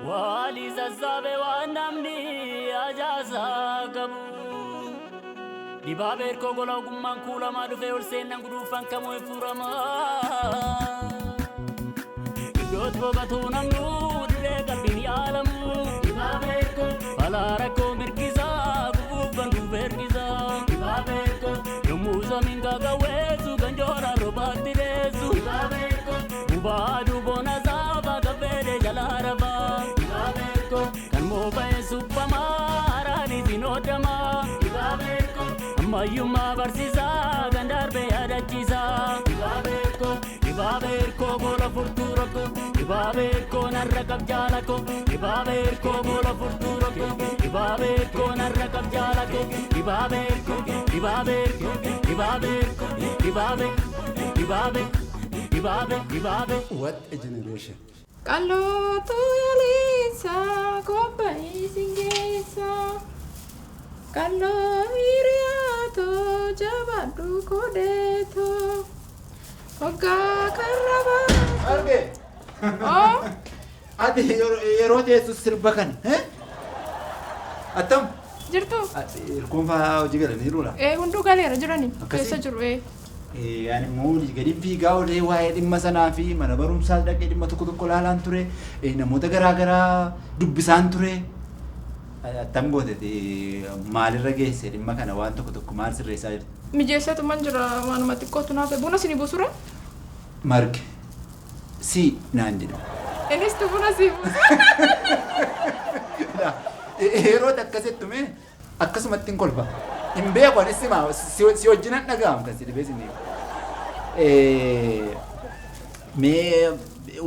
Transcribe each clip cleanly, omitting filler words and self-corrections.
Wali zazzabe wanamni ajaza gabu Dibaber ko gola gumman kula ma dufe ol senan gudufan kamo e furama Dot bogatu namnu dire kalbin yalamu Dibaber ko balara ko mirkiza guban duberkiza Dibaber ko yomu zamin gaga wezu ganjora robati dezu Dibaber ko ubadu bonaza bagabele jalaraba Dibaber ko kalmo bae supamara ni dinodama Dibaber ko Mayuma barsiza gandarbe adachiza Dibaberko gola furturako Dibaberko narrakab jalako Dibaberko gola furturako Dibaberko narrakab jalako Dibaberko What a generation. Kalau tu Yalisa, kopa isingesa. Kalau iriato jabadu kodeto. Oga karaba. Arge. Oh, Adi yerote susirbakan. Atam. jirtu. Irkunfa hojigala nirula. Hundu galera jirani. Akkasi? Keessa jiru. Yani moodi gadi fiigaa olee waa'ee dhimma sanaa fi mana barumsaa dhaqee dhimma tokko tokko laalaan ture. Namoota garaa garaa dubbisaan ture. Attam goote maalirra geesse dhimma kana waan tokko tokko maal sirreessaa jirti? Mijeessatu man jira waanuma xiqqootu naaf buna sini busure. Marge. Si naan jedhu. Innis tu buna si busa. Yeroo akkasitti mee akkasumatti hin kolfa. Hin beeku anis maa si wajjinan dhaga'amu kan si dhibee sinni. Mee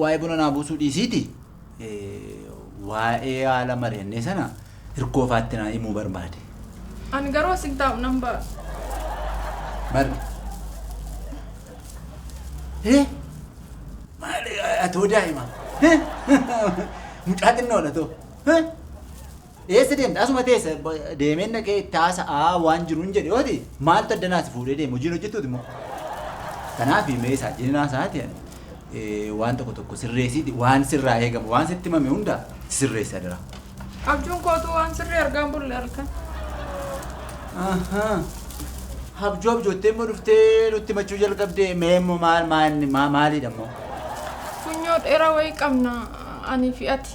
waa'ee buna naa buusuu dhiisiiti. Waa'ee haala mari'annee sana hirkoofaatti naa himuu barbaade. Ani garuu asin taa'u nan ba'a. Marge. Maali atoo daa'ima? Mucaa xinnoodha too. Eessa deemta? Asuma teessa deemeen dhaqee taasa waan jiru hin jedhe yooti maaltu addanaas fuudhee deemu hojiin hojjettuuti immoo. Kanaaf mee saajjinaa isaati waan tokko tokko sirreessiiti waan sirraa eegamu waan sitti himame hunda sirreessa dira. Abjuun kootu waan sirrii argaan bulle halkan. Abjuu abjoottee immoo dhuftee nutti machuu jalqabdee mee immoo maalidha immoo? Funyoo dheeraa wayii qabna ani fi ati.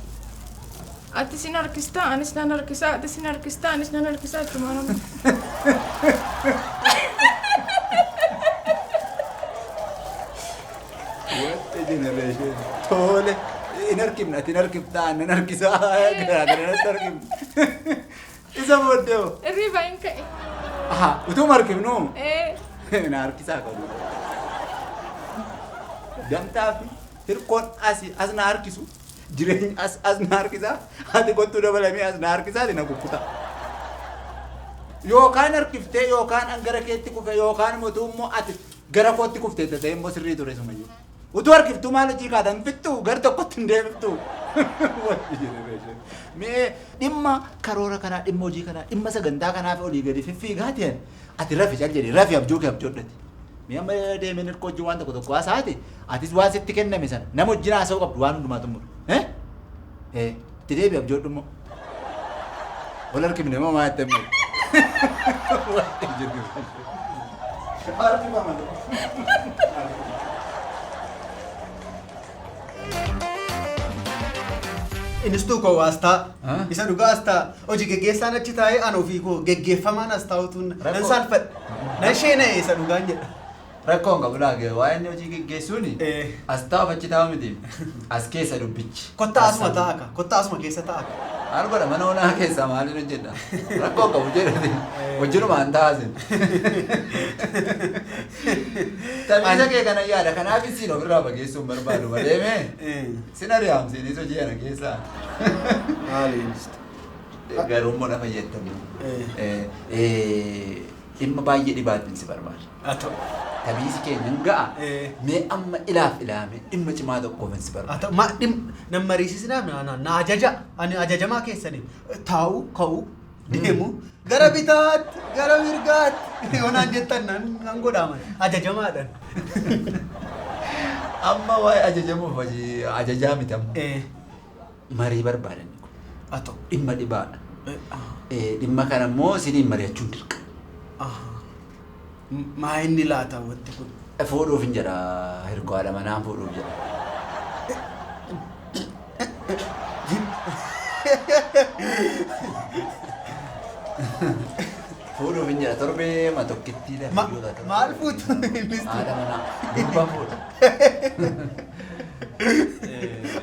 Ati sin harkistaa, anis nan harkisaa, ati sin harkistaa, anis nan harkisaa jechuudha nama. What a generation. Tole. In harkifna, ati in harkiftaa, nan harkisaa, garaagara natti harkifna. Isa booddee hoo? Irriiba hin ka'e. Utuu harkifnu? Na harkisaa qabu. Gamtaa fi hirkoon as na harkisu. Jireenya as na harkisaa ati kottuu dabalamee as na harkisaati na kukkuta. Yookaan harkiftee yookaan an gara keetti kufe yookaan immoo ati gara kootti kuftee ta'e immoo sirrii ture sumayyuu. Utuu harkiftuu maal hojii kaatan fittuu gara tokkotti hin deebiftuu. Mee dhimma karoora kanaa dhimma hojii kanaa dhimma sagantaa kanaaf olii gadi fiffiigaa ta'an ati rafi cal jedhee rafi abjuu kee abjoodhate. Mee amma deemeen hirkoo hojii waan tokko tokko haasaate atis waan sitti kenname sana nama wajjin haasa'uu qabdu waan hundumaa xumuru. Itti deebi'aaf joodhu immoo. Wal harkifne moo maa jettan mee? Harkifama. Innis tokko waastaa isa dhugaa astaa hojii geggeessaan achi taa'ee an ofii koo geggeeffamaan as taa'utuun nan saalfadhe nan sheena'e isa dhugaan jedha. Rakkoon qabu laage waa inni hojii geggeessuuni as taa'uuf achi taa'u miti as keessa dubbichi. Kottaa asuma taa'aka kottaa asuma keessa taa'aka. Maal godha mana onaa keessaa maaliin hojjedha? Rakkoon qabu jedhati wajjinumaan taa'asin. Taphisa kee kana yaada kanaaf isiin ofirraa fageessuun barbaadu madeemee sin ari'aamsiinis hojii kana keessaa. Maaliinis? Garuu immoo na fayyadamu. Dhimma baay'ee dhibaatiin si barbaada. Atoo. Taphisi keenya hin ga'a. Mee amma ilaaf ilaame dhimma cimaa tokkoof si barbaada. Atoo ma nan mariisisnaaf na ajaja ani ajajamaa keessanii taa'u ka'u deemu gara bitaatti gara mirgaatti onaan jettan nan godhaaman ajajamaadhaan. Amma waa'ee ajajamuuf ajajaa miti amma. marii barbaadan kun. Ato. Dhimma dhibaadha. Dhimma kana immoo isiniin mari'achuun dirqa. Maa inni laata wanti kun? Fuudhuuf hin jedha hirkoo haadha manaan fuudhuuf jedha. Fuudhuuf hin jedha torbee tokkittii lafa. Maal fuutu? Haadha manaa durba fuudha.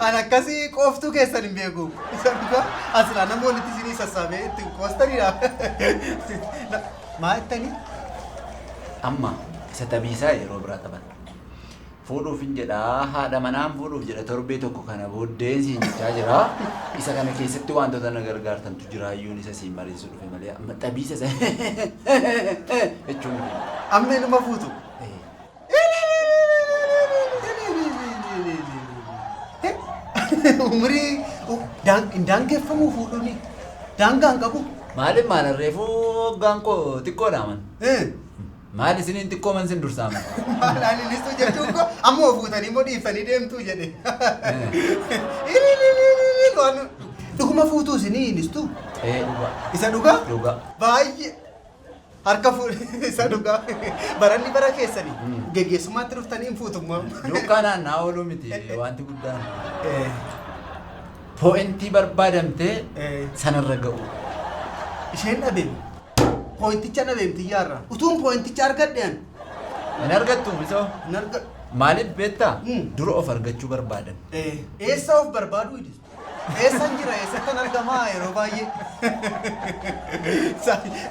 An akkasii qoftuu keessan hin beeku. Isa dhugaa asirraa namoonni isinii sassaabee ittiin qoostaniidha. Maa ittanii? Amma isa tabiisaa yeroo biraa qaban. Fuudhuuf hin jedha haadha manaan fuudhuuf jedha torbee tokko kana booddeen siin jechaa jira. Isa kana keessatti wantoota na gargaartantu jira iyyuun isa siin mariisu dhufe malee amma tabiisa isa jechuun. Amma inuma fuutu. Umurii daangeffamuu fuudhuuni daangaan qabu. Maaliif maalarreefuu hoggaan koo xiqqoodha man. Maal isiniin xiqqoo man sin dursaama. Maalaan innistu jechuun koo ammoo fuutanii immoo dhiiftanii deemtuu jedhe. Dhuguma fuutuu isinii innistu. Dhugaa. Isa dhugaa? Dhugaa. Baay'ee. Harka fuudhee isa dhugaa. Baranni bara keessanii geggeessummaatti dhuftanii hin fuutummaa. Dukkanaan naa ooluu miti wanti guddaan. Poo'intii barbaadamtee sanarra ga'u. Isheen dhabeem. Poo'inticha dhabeemti yaarra. Utuun poo'inticha argadhean. Hin argattu misoo. Hin argadhu. Maaliif beektaa? Dura of argachuu barbaadan. Eessa of barbaaduu idis? Eessan jira eessattan argamaa yeroo baay'ee.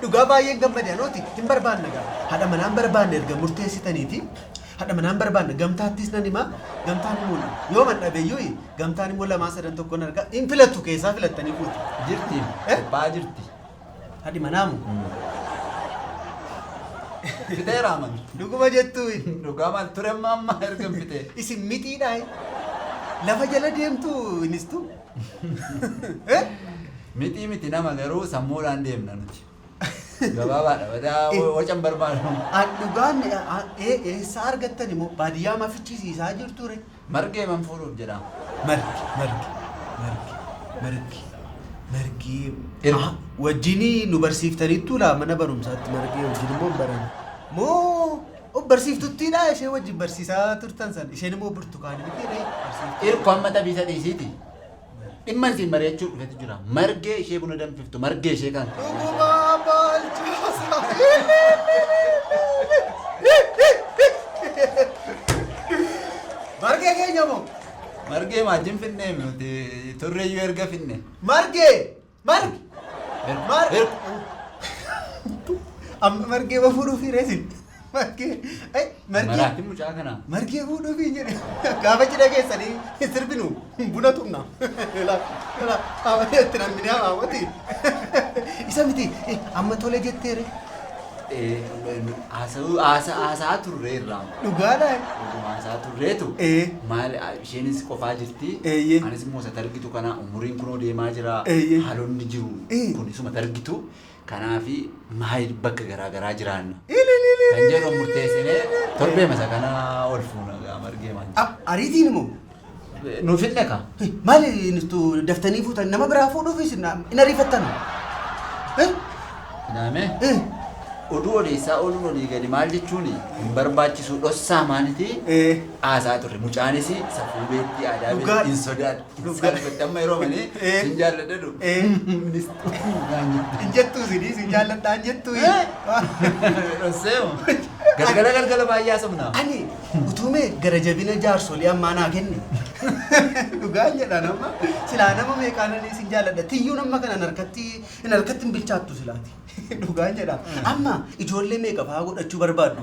Dhugaa baay'ee gammadanooti hin barbaanne gaa. Haadha manaan barbaanne erga murteessitaniiti. Haadha manaan barbaanne gamtaattis nan himaa gamtaan immoo yoo man dhabeeyyuu gamtaan immoo lamaa sadan tokkoon argaa hin filattu keessaa filattanii fuutu. Jirti. Baa jirti. Haadhi manaamu. Fitee raaman. Dhuguma jettuu. Dhugaa maal ture amma erga fitee. Isin mitiidhaa lafa jala deemtu inistu. Miti nama garuu sammuudhaan deemna nuti. Gabaabaadha badaa wacan barbaadu. Dhugaan eessa argattan immoo baadiyyaa ma fichisiisaa jirtu re. Margee man fuudhuuf jedhama. Margi. Wajjinii nu barsiiftaniittu laa mana barumsaatti margee wajjin immoo baran. Moo barsiiftuttiidha ishee wajjin barsiisaa turtan san isheen immoo burtukaanii miti re. Irko amma tabiisa dhiisiiti. Dhimma isin mari'achuu dhufetu jira. Margee ishee buna danfiftu margee ishee kan. Dhugumaa baalchoosa. Margee keenya moo? Margee maajin finne nuti turreeyyuu erga finne. Margee! Amma margee ma fuudhuufi reesin. Margee Maraatiin mucaa kanaa. margee fuudhuufi jedhe gaafa cidha keessanii sirbinu buna tumna. Itti namni haamamati. Isa miti amma tole jetteere. Haasaa turree irraa. Dhugaadha. Haasaa turreetu. Maal isheenis qofaa jirti. Anis immoo isa targitu kana umuriin kunoo deemaa jira. Haalonni jiru kunisuma targitu. Kanaafi maal bakka garaagaraa jiraanna. Kan jedhu murteessinee torbee masa kana ol fuuna margee maal. Ariitiin immoo. Nuuf hin dhaqa. Maali nistu daftanii fuutan nama biraa fuudhuufis hin ariifattan. Naame. Oduu odeessaa ooluun olii gadi maal jechuun hin barbaachisu dhossaa maaniti haasaa turre mucaanis safuu beetti aadaa beetti hin sodaadhu. Amma yeroo malee hin jaalladhu. Hin jettuu sidii sin jaalladhaan jettuu. Dhosseemu. Galgala baay'ee haasofna. Ani utuumee gara jabina jaarsolii ammaa naa kenne. Dhugaan jedhan amma silaa nama meeqaananii sin jaalladha. Tiyyuu nama kana hin harkatti hin bilchaattu silaati. Dhugaan jedha. Amma ijoollee meeqa fa'aa godhachuu barbaaddu?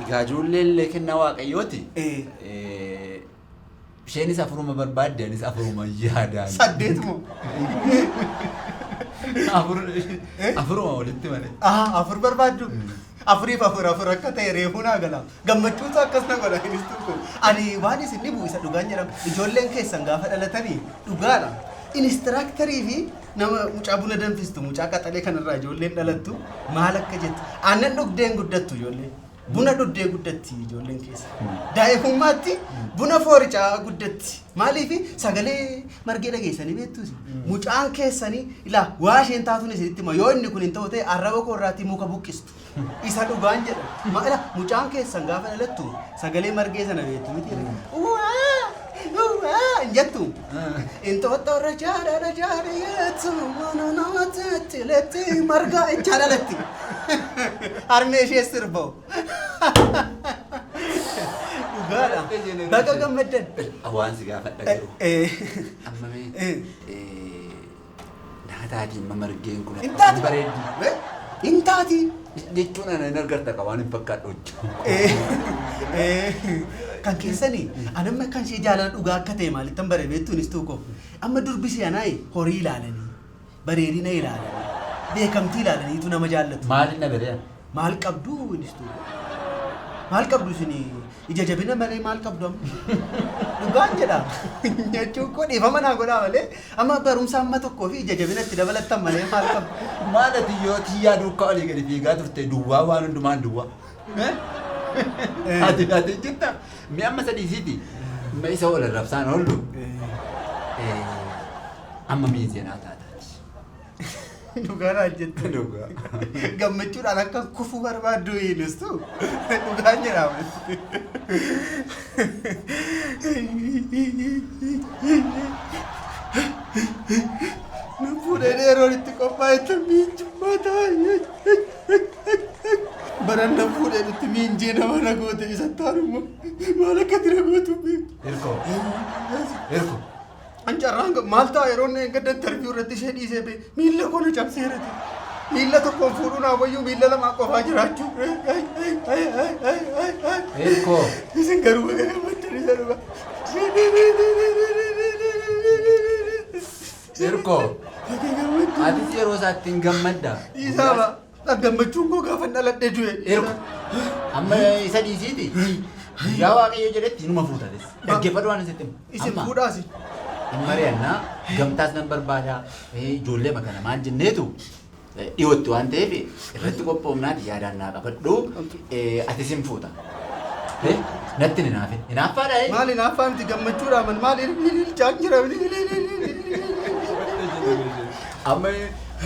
Egaa ijoollee kennaa waaqayyooti. Isheenis afuruma barbaadde anis afuruma yaadaan. 8 moo? Afuruma walitti malee. Afur barbaaddu? Afuriif afur akka ta'e reefuu naa gala. Gammachuutu akkas na godha inistu kun. Ani waan isin dhibu isa dhugaan jedhamu. Ijoolleen keessan gaafa dhalatanii dhugaadha. Inistiraaktarii fi nama mucaa buna danfistu mucaa qaxalee kanarraa ijoolleen dhalattu maal akka jettu aannan dhugdeen guddattu ijoolleen. buna dhuddee guddatti ijoolleen keessa. Daa'imummaatti buna fooricaa guddatti. Maaliif sagalee margee dhageessanii beektuusi. Mucaan keessanii ilaa waa isheen taatuun isinitti hima yoo inni kun hin ta'u ta'e arraba koo irraatti muka buqqistu. Isa dhugaan jedha. Maala mucaan keessan gaafa dhalattu sagalee margee sana beektu miti. Jettu. Intoota warra jaara yeetu mana namatti letti margaa icha dhalatti. Harmee ishee sirba'u. Dhugaadha. Baga gammaddan. Hawaasi gaafa dhagahu. Amma mee naataatiin mamargeen kun bareeddi. Intaati. Jechuun ana hin argarta qabaan hin fakkaadhu hojjetu. Kan keessanii anamma kan ishee jaalala dhugaa akka ta'e maalittan bare beektuunis tuuko amma durbisi anaa horii ilaalanii bareedina ilaalanii beekamtii ilaalaniitu nama jaallatu. Maaliin na bere? Maal qabdu inis tuuko maal qabdu isinii ija jabina malee maal qabdu amma dhugaan jedha jechuun koo dhiifama naa godhaa malee amma barumsa amma tokkoo fi ija jabina itti dabalattan malee maal qabdu. Maalati yoo xiyyaa duukaa olii gadi fiigaa turte duwwaa waan hundumaan duwwaa. Ati jirta mi amma sadiisiti ma isa wal rabsaan oolu amma miizeenaa taataati. Dhugaan hojjettu. Dhugaa. Gammachuudhaan akka kufuu barbaaddu hiinistu dhugaan jedhama. Fuudhee yeroo itti qophaa'etti miinjummaa taa'ee. Baranna fuudhee itti miinjee nama ragoote isa taa'ummoo maal akkatti ragootu beeku. Erko. Ancarraan maal ta'a yeroo inni eeggadda interviyuu irratti ishee dhiisee bee miilla koona cabseerati. Miilla tokkoon fuudhuun hawwayyuu miilla lamaa qofaa jiraachuu. Erko. Isin garuu baga gammaddan isa dhugaa. Erko. Atis yeroo isaatti hin gammadda. Isaaba gammachuun koo gaafa dhaladhe du'e. Erko. Amma isa dhiisiiti. Yaa Waaqayyo jedhetti inuma fuutanis. Dhaggeeffadhu waan isitti himu. Isin fuudhaasi. Hin mari'annaa gamtaas nan barbaada. Ijoollee makana maal jenneetu dhiyootti waan ta'eef irratti qophoomnaati yaadaan naa qabadhu. Atis hin fuuta. Natti ni naafe. Hinaaffaadha. Maali hinaaffaa miti gammachuudhaan maali ilchaan jira. Amma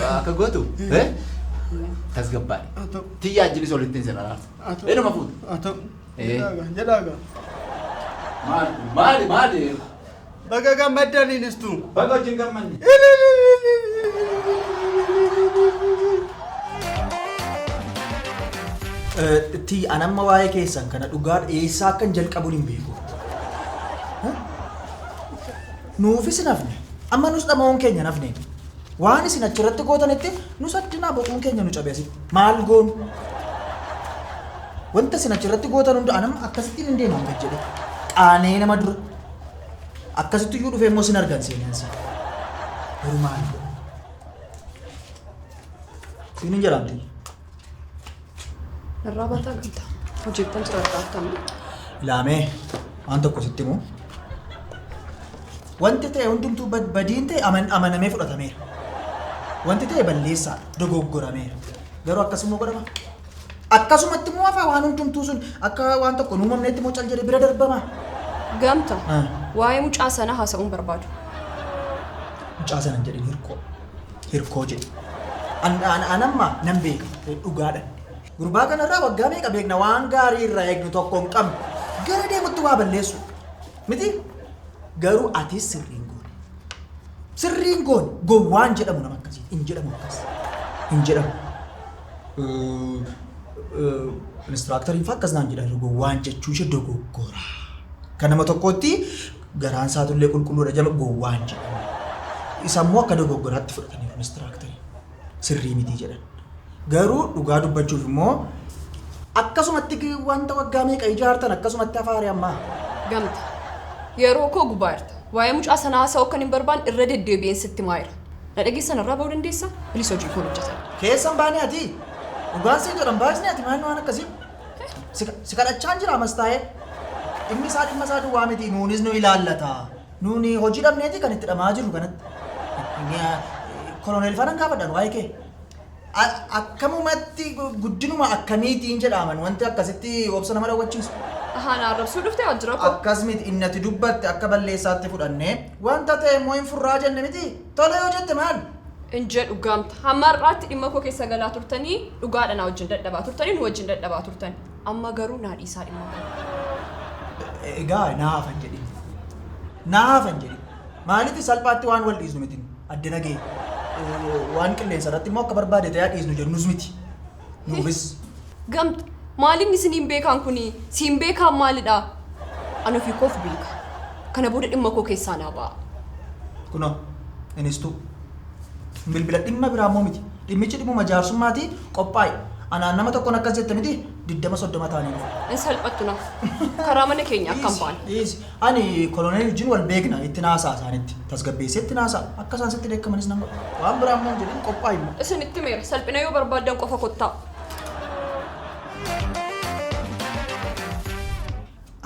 akka gootu tasgabbaadhe. Tiyyaa ajjinis olitti hin sirraatu. Eenyuma fuuta. Jedhaaga. Maali? Baga gammaddaniinis tu. Baga wajjin gammanne. Tii anamma waa'ee keessan kana dhugaa eessaa akkan jalqabuun hin beeku. Nuufis hin hafne. Amma nus dhama'uun keenya hin hafne. Waan isin achirratti gootanitti nus addinaa boquun keenya nu cabeesi. Maal goonu? Wanta isin achirratti gootan hunda anam akkasittiin hin deeman gad jedhe. Qaanee nama dura. Akkasitti iyyuu dhufee immoo sin argan seenansi. Garuu maal? Siin hin jedhamti. Irraa baataa gamtaa. Hojjettan jira argaatamu. Ilaamee waan tokko sitti himu. Wanti ta'e hundumtuu badiin ta'e amanamee fudhatameera. Wanti ta'e balleessaadha, dogoggorameera. Garuu akkasuma godhama. Akkasumatti immoo hafaa waan hundumtuu sun akka waan tokko hin uumamneetti immoo cal jedhee bira darbama. Gamta. Waa'ee mucaa sana haasa'uun barbaadu. Mucaa sana hin jedhin hirkoo jedhe. Anamma nan beeka dhugaadha. Gurbaa kanarraa waggaa meeqa beekna waan gaarii irraa eegnu tokko hin qabnu. Gara deemutti waa balleessu. Miti garuu atis sirriin goone. Sirriin goone gowwaan jedhamu nama akkasii hin jedhamu akkas. Hin jedhamu. Inistiraaktoriin fa'aa akkas naan jedhan gowwaan jechuu ishee dogoggora. Kan nama tokkotti garaan isaatullee qulqulluudha jala gowwaan jedhamu. Isammoo akka dogoggoraatti fudhataniiru inistiraaktorii. Sirrii mitii jedhan. Garuu dhugaa dubbachuuf immoo akkasumatti wanta waggaa meeqa ijaartan akkasumatti afaari ammaa. Gamta. Yeroo koo gubaa jirta. Waa'ee mucaa sanaa haasa'uu kan hin barbaanne irra deddeebi'een sitti maayira. Na dhageessan irraa ba'uu dandeessaa? Bilis hojii koo hojjetan. Keessan baanii ati dhugaan siin jedhan baasni ati maal waan akkasii si kadhachaan jira amas taa'ee dhimmi isaa duwwaa miti nuunis nu ilaallata. Nuuni hojii dhabneeti kan itti dhamaa jiru kanatti. Koloneel fanan gaafadhan waa'ee kee. akkamumatti guddinuma akkamiitiin jedhaman wanti akkasitti obsa nama daawwachiisu. Ahaan arrabsuu dhuftee wajjira koo. Akkas miti innati dubbatte akka balleessaatti fudhannee wanta ta'e immoo hin furraa jenne miti tole yoo jette maal? In jedhu gaamta. Hamma har'aatti dhimma koo keessa galaa turtanii dhugaadha na wajjin dadhabaa turtanii nu wajjin dadhabaa turtanii. Amma garuu naa dhiisaa dhimma kana. Egaa naafan jedhi. Naafan jedhi. Maaliif salphaatti waan wal dhiisnu miti addina gee. Waan qilleensa irratti immoo akka barbaade ta'aa dhiisnu jennus miti. Nuufis. Gaamta. Maaliin isiniin beekaan kuni siin beekaan maalidha? Ana ofii koof beeka. Kana booda dhimma koo keessaa naa ba'a. Kunoo innistu bilbila dhimma biraa immoo miti. Dhimmichi dhimmuma jaarsummaati qophaa'i. Anaan nama tokkoon akkas jette miti 20-30 ta'anii dhufu. In salphattu naaf. Karaa mana keenya akkam baane. Ani koloneel wajjin wal beekna itti naasaa isaanitti. Tasgabbeessee itti naasaa. Akka isaan sitti beekamanis nan godha. Waan biraa immoo jedhin qophaa'i immoo. Isinitti meera salphina yoo barbaaddan qofa kottaa.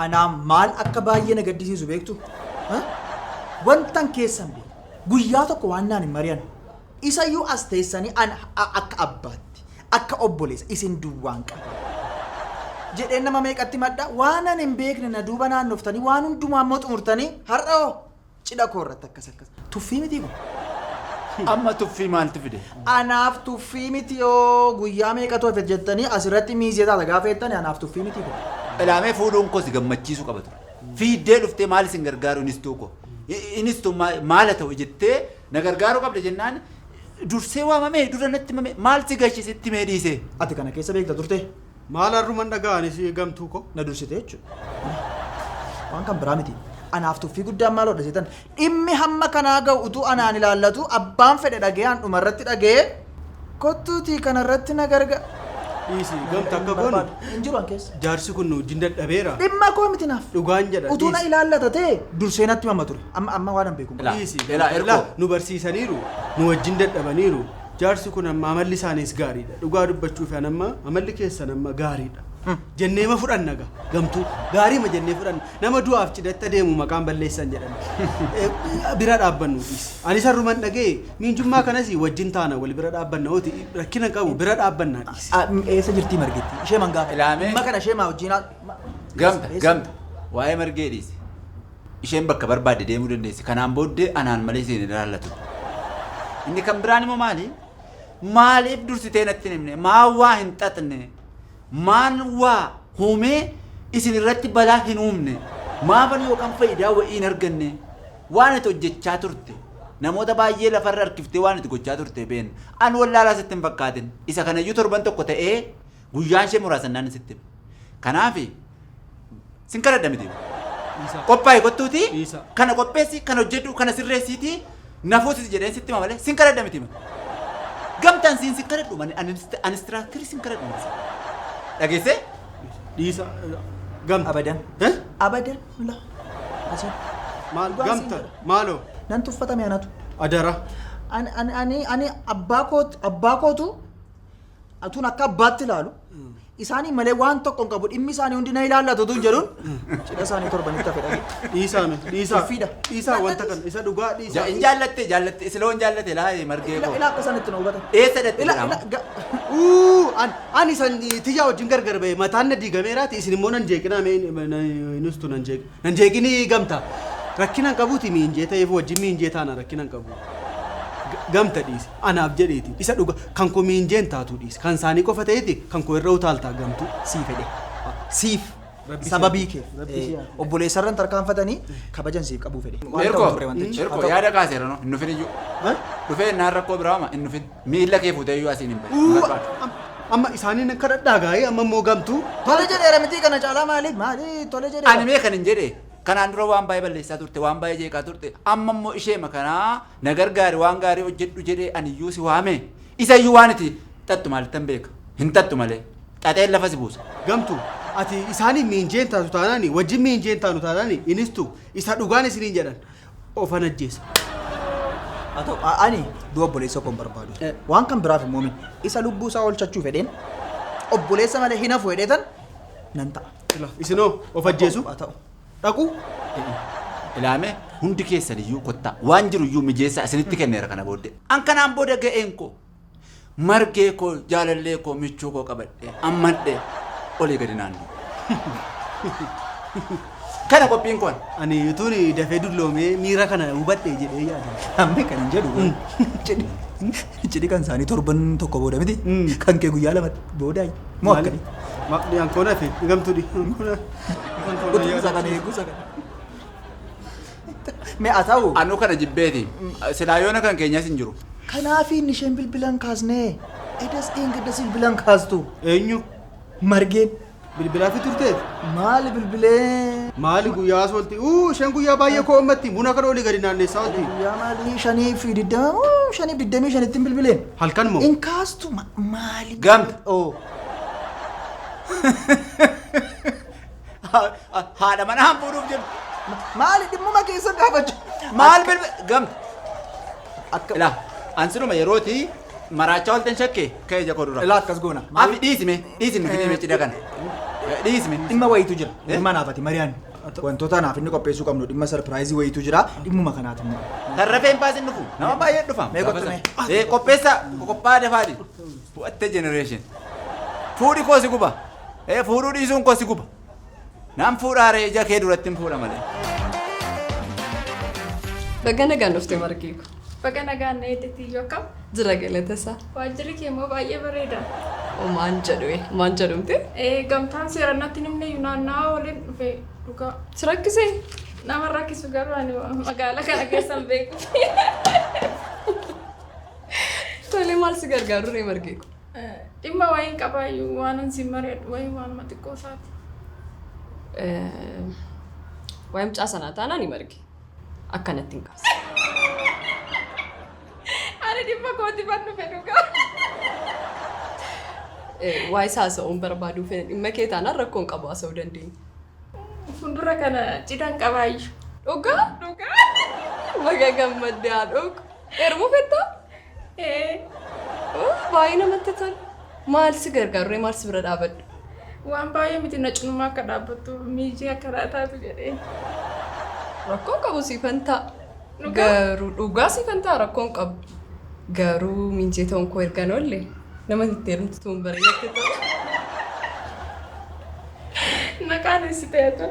Anaan maal akka baay'ee na gaddisiisu beektu? Wantan keessan beeku. Guyyaa tokko waan naan hin mari'an. Isayyuu as teessanii akka abbaatti, akka obboleessa isin duwwaan qaba. Jedheen nama meeqatti madda waan an hin beekne na duuba naannoftanii waan hundumaa immoo xumurtanii har'oo cidha koo irratti akkas akkas. Tuffii miti kun. Amma tuffii maaltu fide? Anaaf tuffii miti yoo guyyaa meeqatu hafe jettanii asirratti miizee taata gaafa jettanii anaaf tuffii miti kun. Ilaamee fuudhuun koos gammachiisu qaba ture. Fiiddee dhuftee maal isin gargaaru inistuu ko? Inistuu maal ta'u jettee na gargaaru qabda jennaan dursee waamamee dura natti himame maal si gashisitti mee dhiise? Ati kana keessa beekta turte? Maal harruman dhaga'anis gamtuu ko? Na dursite jechuudha. Waan kan biraa miti. Anaaf tuffii guddaan maal hodha seetan dhimmi hamma kanaa ga'u utuu anaan ilaallatu abbaan fedhe dhagee dhumarratti dhagee kottuutii kanarratti na gargaara. Dhiisi gamta akka goonu injiru an keessa. Jaarsi kun nu wajjin dadhabeera. Dhimma koo miti naaf. Dhugaan jedha. Utuu na ilaallata ta'e dursee natti mamma ture. Amma waan hin beeku. Dhiisi nu barsiisaniiru nu wajjin dadhabaniiru. Jaarsi kun amma amalli isaaniis gaariidha. Dhugaa dubbachuuf amma amalli keessan amma gaariidha. Jennee ma fudhanna gamtuu gaarii ma jennee fudhanna nama du'aaf cidhatti adeemu maqaan balleessan jedhan bira dhaabbannu dhiisi. Ani sarruman dhagee miinjummaa kanas wajjin taana wal bira dhaabbanna ooti rakkina qabu bira dhaabbannaa dhiisi. Eessa jirtii margetti? Ishee mangaafa. Ilaamee. Dhimma kana ishee maa wajjin Gamta waa'ee margee dhiise. Isheen bakka barbaadde deemuu dandeessi. Kanaan booddee anaan malee isheen ilaallatu. Inni kan biraan immoo maali? Maaliif dursitee natti himne? Maa waa hin xaxne? Maan waa humee isin irratti balaa hin uumne? Maafan yookaan faayidaa wa'ii hin arganne? Waan itti hojjechaa turte. Namoota baay'ee lafarra harkiftee waan itti gochaa turte beekna. An wallaalaa sitti hin fakkaatin. Isa kanayyuu torban tokko ta'ee guyyaan ishee muraasan naan sitti. Kanaaf sin kadhadha miti. Qophaa'e kottuuti. Kana qopheessi, kana hojjedhu, kana sirreessiiti. Nafuutis jedheen sitti malee sin kadhadha miti. Gamtaan siin sin kadhadhu anistiraaktirii sin kadhadhu. Dhageesse? Dhiisa gamta. Abadan. Abadan. Asii. Maal gamta? Maaloo? Nan tuffatame anatu. Adara. Ani abbaa kootu atuun akka abbaatti ilaalu isaanii malee waan tokko hin qabu dhimmi isaanii hundi na ilaallatu tun jedhuun cidha isaanii torbanitti hafedha. Dhiisaame dhiisaa. Fiida. Dhiisaa wanta kana isa dhugaa dhiisaa. In jaallatte isla waan jaallatte laa margee koo. Ilaa akka sanatti na hubatan. Eessa dhatte? Ani san tiyyaa wajjin gargar ba'e mataan na diigameeraati isin immoo nan jeeqinaa nustu nan jeeqinii gamta. Rakkinan qabuuti miinjee ta'eef wajjin miinjee taana rakkinan qabu. Gamta dhiisi anaaf jedheeti isa dhuga kan koo miinjeen taatu dhiisi kan isaanii qofa ta'eeti kan koo irra utaaltaa gamtu sii fedhe siif sababii kee obboleessarran tarkaanfatanii kabajan siif qabuu fedhe. Erkoo yaada kaaseera no hin dhufin iyyuu. Dhufee naan rakkoo biraama hin dhufin miila kee fuutee iyyuu asiin hin bahe. Amma isaaniin akka dhadhaagaa'ee amma immoo gamtu. Tole jedheera miti kana caalaa maali tole jedheera. Ani mee kan hin jedhee. Kanaan dura waan baay'ee balleessaa turte waan baay'ee jeeqaa turte amma immoo ishee makanaa na gargaari waan gaarii hojjedhu jedhee ani iyyuu si waame isa iyyuu waan itti xattu maalittan beeka hin xattu malee xaxeen lafa si buusa. Gamtu ati isaanii miinjeen taatu taanaani wajjin miinjeen taanu taanaani inistu isa dhugaan isiniin jedhan ofan ajjeesa. Ani du'a obboleessa koo hin barbaadu. Waan kan biraaf immoo isa lubbuu isaa oolchachuu fedheen obboleessa malee hin hafu hedheetan nan ta'a. Isinoo of ajjeesu? Dhaqu? Ilaame hundi keessan iyyuu kottaa waan jiru iyyuu mijeessaa isinitti kenneera kana booddee. An kanaan booda ga'een koo margee koo jaalallee koo michuu koo qabadhee ammadhee olii gadi naannoo. Kana qophiin kun. Ani utuun dafee dulloomee miira kana hubadhee jedhee yaada. Amma kan hin jedhu. Cidhi kan isaanii torban tokko booda miti. Kan kee guyyaa lama booda moo akkani? Maqdii ankoona fi gamtuudhi. Guutuusaa kan eeguusaa kan. Mee haa ta'u. Anu kana jibbeeti. Silaayoona kan keenyas hin jiru. Kanaaf inni isheen bilbilan kaasnee. Edas eeggaddas bilbilan kaastu. Eenyu? Margeen. Bilbilaa fi turteet? Maali bilbilee? Maali guyyaa solti? Isheen guyyaa baay'ee koo ummatti buna kana olii gadi naanneessaa olti. Guyyaa maali 5:25 bilbileen. Halkan moo? In kaastu maali? Gamta. Haadha mana hambuudhuuf jiru. Maali dhimmuma keessa gaafachuu? Maal bilbil gamta. Ilaa ansinuma yerooti maraachaa olten shakkee ka'ee jakoo dura. Ilaa akkas goona. Afi dhiisime finee cidha kana. Dhiisime. Dhimma wayiitu jira. Dhimma naafati Mariyaan. Wantoota naaf inni qopheessuu qabnu dhimma sarpiraayizii wayiitu jira. Dhimmuma kanaati immoo. Tarrafeen baasin dhufu nama baay'ee dhufa. Mee qophiime. Qopheessa qophaa'a defaadhi. What generation. Fuudhi koo si guba. Fuudhuu dhiisuun koo si guba. Nam fuudhaaree ija kee duratti hin fuudha malee. Baga nagaan dhuftee margee ko. Baga nagaan na eeddatti yoo akkam. Jira galata isaa. Waajjirri kee immoo baay'ee bareeda. Maal jedhumte? Gamtaan seerannatti nimne naannawaa waliin dhufe dhugaa. Si rakkisee? Nama rakkisu garuu ani magaalaa kana keessan beeku. Tole maal si gargaaru ree margee ko? Dhimma wayiin qabaayyuu waan ansi mari'adhu wayiin waanuma xiqqoo isaati. Waa'ee mucaa sanaa taanaan ni marge. Akkanatti hin kaasa. Ani dhimma kooti bannu fedhugaa. Waa'ee haasa'uun barbaaduu fedhan dhimma kee taanaan rakkoon qabu haasa'uu dandeenya. Fuuldura kana cidhaan qabaayyuu. Dhugaa? Dhugaa? Baga gammaddee haa dhugu. Heerumuu fettaa? Baay'ee namatti tola. Maal si gargaaru maal si bira dhaabadhu? Waan baay'ee miti na cinumaa akka dhaabbattu miijii akka taatu jedhee. Rakkoon qabu siifan ta'a. Garuu dhugaa siifan ta'a rakkoon qabu. Garuu miijee ta'uun koo erga noollee nama itti heerumtu tuun bareedaatti ta'u. Na qaanessiteetu.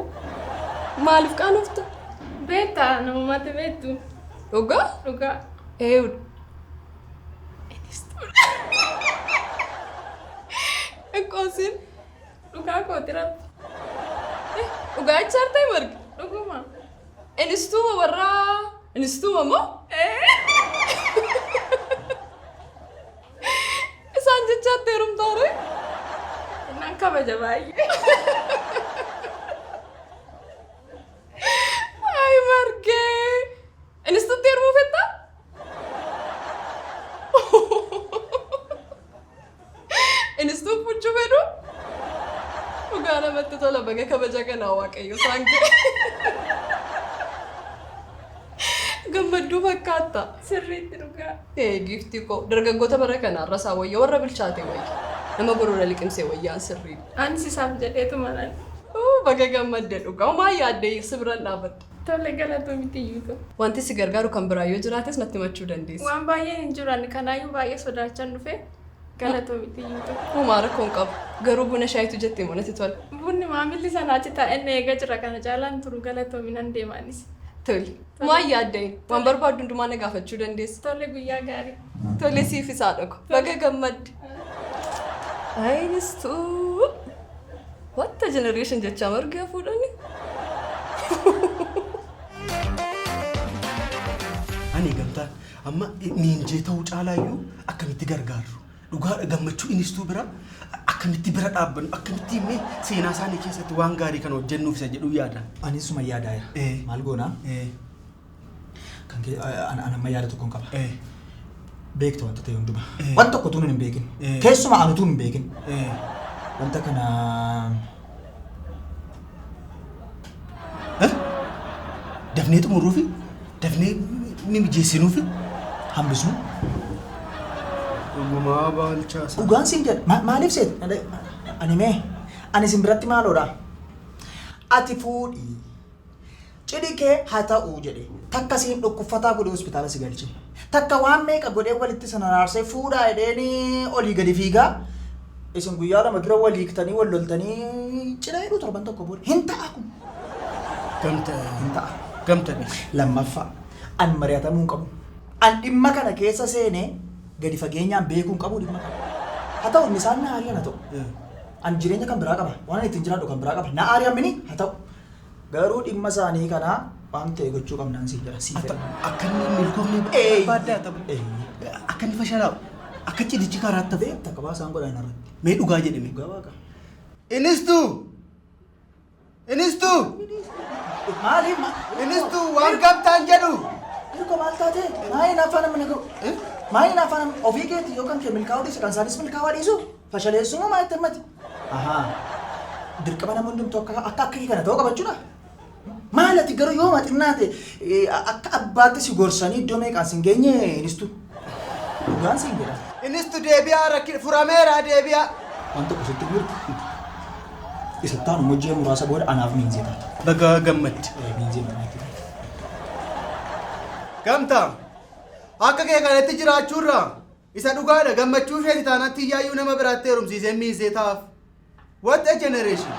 Maaliif qaanofta? Beektaa namummaatti beektu. Dhugaa? Dhugaa. Eewudha. Enkoosin. Dhugaa kooti rabbi. Dhugaa ichaar ta'e marge. Dhuguma. Inistuuma warraa. Inistuuma moo? Isaan jechaatti heerumtaare? Nan kabaja baay'ee. Ay margee. Inistuutti heerumuu fettaa? Inistuu fuchuu fedhu? Dhugaa namatti tola baga kabaja kanaa waaqayyo isaan kee. Gammadduu fakkaata. Sirriitti dhugaa. Giiftii koo dargaggoota bara kanaa rasaa wayya warra bilchaate wayya. Nama boroora liqimsee wayyaan sirrii. Anis isaaf jedheetu malan. Baga gammadde dhugaa. Homaa yaaddee si biraan dhaabadde. Tole galatoo miti iyyuu. Wanti si gargaaru kan biraa yoo jiraates natti himachuu dandeessa. Waan baay'een hin jiran kanaayyuu baay'ee sodaachaan dhufe. Galatoo miti iyyuu. Homaa rakkoon qabu. Garuu buna shaayitu jettee moo natti tola. Bunni maamilli sanaachi taa'ee eegaa jira kana caalaan turu galatoo minan deemaanis. Tole. Maa yaaddeen waan barbaaddu hundumaa na gaafachuu dandeessa. Tole guyyaa gaarii. Tole siif isaa dhaqu. Baga gammadde. Ayinistuu. What a generation jechaa margaa fuudhani. Ani gamtaan amma miinjee ta'uu caalaayyuu akkamitti gargaarru dhugaa gammachuu inistuu bira akkamitti bira dhaabbannu akkamitti immoo seenaa isaanii keessatti waan gaarii kan hojjennuuf isa jedhu yaada. Anis suma yaadaaya. Maal goona? Kan kee amma yaada tokkoon qaba. Beektu wanta ta'e hundumaa. Wanta tokko tuun hin beekin. Keessumaa anu tuun hin beekin. Wanta kana dafnee xumuruufi dafnee ni mijeessinuufi hambisuu. Dhugumaa baalchaasa. Dhugaan siin jedha maaliif seet? Ani mee ani sin biratti maaloodha? Ati fuudhii cidhi kee haa ta'uu jedhe takka siin dhukkubfataa godhe hospitaala si galche takka waan meeqa godhee walitti sana raarsee fuudhaa jedheeni olii gadi fiigaa isin guyyaa lama dura walii hiiktanii wal loltanii cidha jedhu torban tokko booda hin ta'a kun. Gamtanii. Lammaffaa an mari'atamuu hin qabu. An dhimma kana keessa seenee gadi fageenyaan beekuu hin qabu dhimma kana. Haa ta'u inni isaan na aariyan haa ta'u. An jireenya kan biraa qaba. Waan ani ittiin jiraadhu kan biraa qaba. Na aariyan mini haa ta'u. Garuu dhimma isaanii kanaa waan ta'e gochuu qabnaan siin jira. Akka inni milkoomni baaddaa ta'u. Akka inni fashalaa'u. Akka cidichi karaa ta'e. Takka baasaan godhan irratti. Mee dhugaa jedhame. Dhugaa waaqa. Inistu! Maaliif? Inistu waan gamtaan jedhu! Hirko maal taate? Maaliin afaan amma nagaru? Maaliin afaan ofii keetii yookaan kee milkaa'uu dhiisu kan isaanis milkaa'aa dhiisu? Fashaleessuu moo maalitti himmati? Dirqama nama hundumtuu akka akkii kana ta'uu qabachuudha. Maal ati garuu yoo maxinnaate akka abbaatti si gorsanii iddoo meeqaan sin geenye inistu? Dhugaan siin jedha. Inistu deebi'aa furameera deebi'aa. Waan tokko sitti mirgu. Isa taanu mujjee muraasa booda anaaf miinzee taata. Baga gammadde. Miinzee manaatti. Gamtaa akka kee kanatti jiraachuurraa isa dhugaadha gammachuu isheeti taanatti iyyaayyuu nama biraatti heerumsiisee miinzee taa'aaf. What a generation!